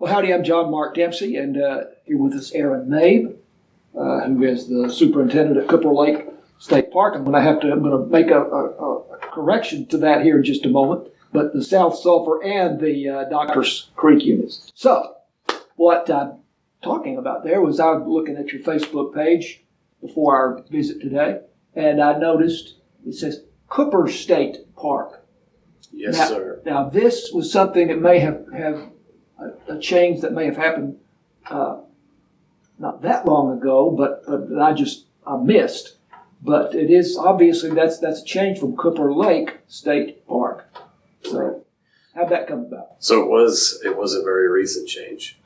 Well, howdy, I'm John Mark Dempsey, and here with us Aron Maib, who is the superintendent at Cooper Lake State Park. I'm going to make a correction to that here in just a moment, but the South Sulphur and the Doctors Creek units. So, what I'm talking about there was I was looking at your Facebook page before our visit today, and I noticed it says Cooper State Park. Yes, now, sir. Now, this was something that may have a change that may have happened not that long ago, but I missed. But it is obviously that's a change from Cooper Lake State Park. So how'd that come about? So it was a very recent change.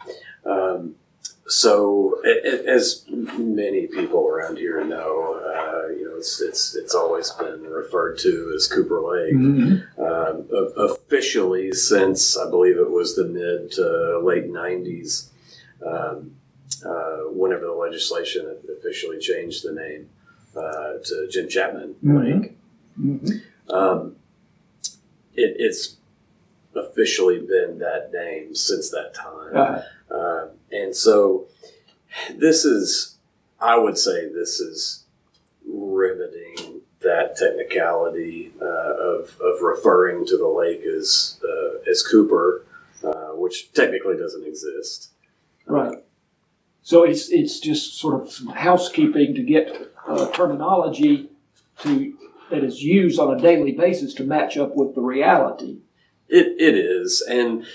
As many people around here know, it's always been referred to as Cooper Lake. Mm-hmm. Officially, since I believe it was the mid to late 90s, whenever the legislation officially changed the name to Jim Chapman Lake. Mm-hmm. It's officially been that name since that time. And so I would say this is remedying that technicality of referring to the lake as Cooper, which technically doesn't exist. Right. So it's just sort of some housekeeping to get terminology that is used on a daily basis to match up with the reality. It is, and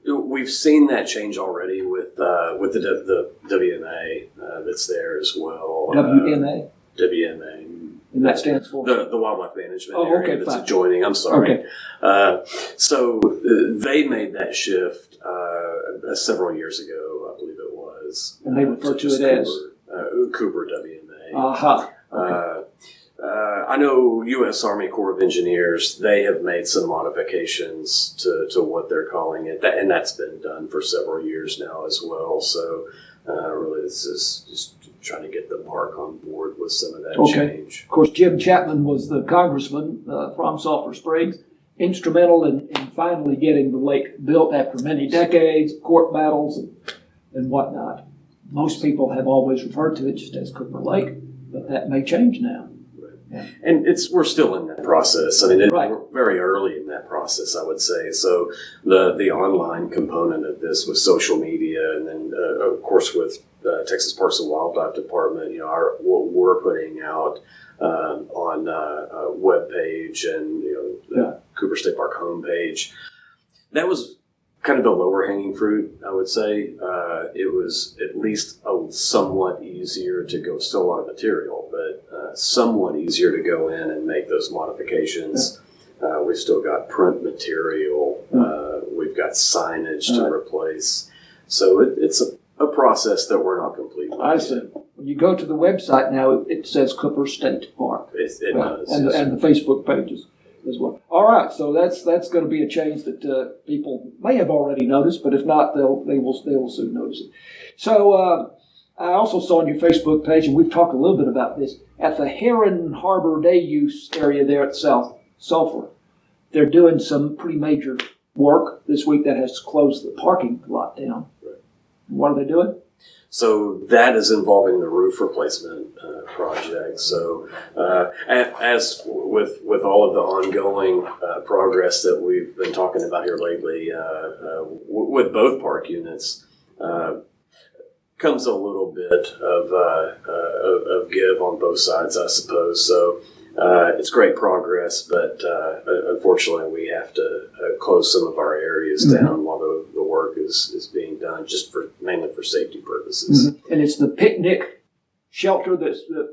we've seen that change already with the WMA that's there as well. WMA? WMA. And that stands for? The Wildlife Management Area that's fine. adjoining. I'm sorry. Okay. So they made that shift several years ago, I believe it was. And they refer to it as? Cooper WMA. Uh-huh. Okay. I know U.S. Army Corps of Engineers, they have made some modifications to what they're calling it, and that's been done for several years now as well. So really this is just trying to get the park on board with some of that change. Of course, Jim Chapman was the congressman from Sulphur Springs, instrumental in finally getting the lake built after many decades, court battles and whatnot. Most people have always referred to it just as Cooper Lake, but that may change now. Yeah. And we're still in that process. I mean, right. We're very early in that process, I would say. So the online component of this with social media, and then of course with Texas Parks and Wildlife Department, what we're putting out on a web page and the Cooper State Park homepage. That was kind of the lower hanging fruit, I would say. It was at least somewhat easier to go, still a lot of material, but somewhat easier to go in and make those modifications. We've still got print material. We've got signage to replace. So it's a process that we're not completely. I see. When you go to the website now, it says Cooper State Park. It does. And the Facebook pages as well. All right, so that's going to be a change that people may have already noticed, but if not, they will soon notice it. So I also saw on your Facebook page, and we've talked a little bit about this, at the Heron Harbor Day Use area there at South Sulphur, they're doing some pretty major work this week that has closed the parking lot down. Right. What are they doing? So that is involving the roof replacement project. So as with all of the ongoing progress that we've been talking about here lately, with both park units, comes a little bit of give on both sides, I suppose. So it's great progress, but unfortunately we have to close some of our areas down while the work is being done, just mainly for safety purposes. And it's the picnic shelter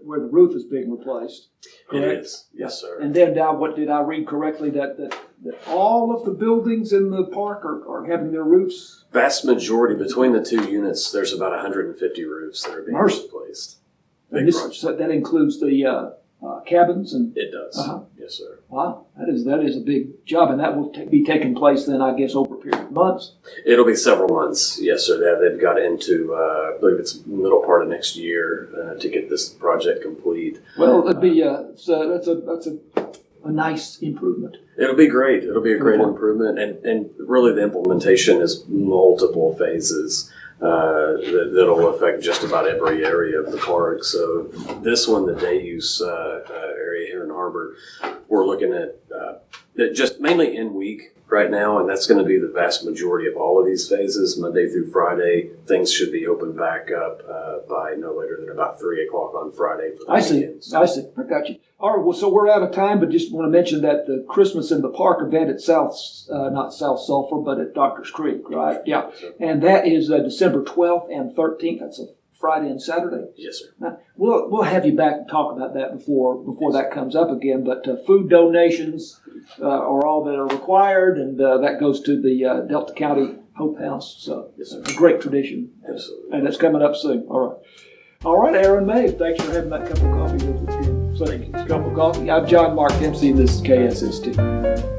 where the roof is being replaced. It Correct? is, yes, sir. And then now, what did I read correctly? That all of the buildings in the park are having their roofs? Vast majority, between the two units, there's about 150 roofs that are being Mercy. replaced. And Big this, project. so that includes the cabins and. It does, Uh-huh. yes, sir. Wow, that is a big job, and that will be taking place then, I guess, over a period of months. It'll be several months, yes, sir. They've got into, I believe it's middle part of next year to get this project complete. Well, it'd be so that's a nice improvement. It'll be great. It'll be a great improvement, and really the implementation is multiple phases that'll affect just about every area of the park. So this one, the day use area here in Harbor, we're looking at just mainly in week right now, and that's going to be the vast majority of all of these phases. Monday through Friday, things should be opened back up by no later than about 3 o'clock on Friday. For the I see. weekends. I got you. All right. Well, so we're out of time, but just want to mention that the Christmas in the Park event at not South Sulphur, but at Doctors Creek, right? Yeah. And that is December 12th and 13th. That's a Friday and Saturday. Yes, sir. Now, we'll have you back and talk about that before that comes up again. But food donations are all that are required, and that goes to the Delta County Hope House. So it's a great tradition. Absolutely. And it's coming up soon. All right, Aron Maib, thanks for having that cup of coffee with us. So, cup of coffee. I'm John Mark Dempsey, and this is KSST.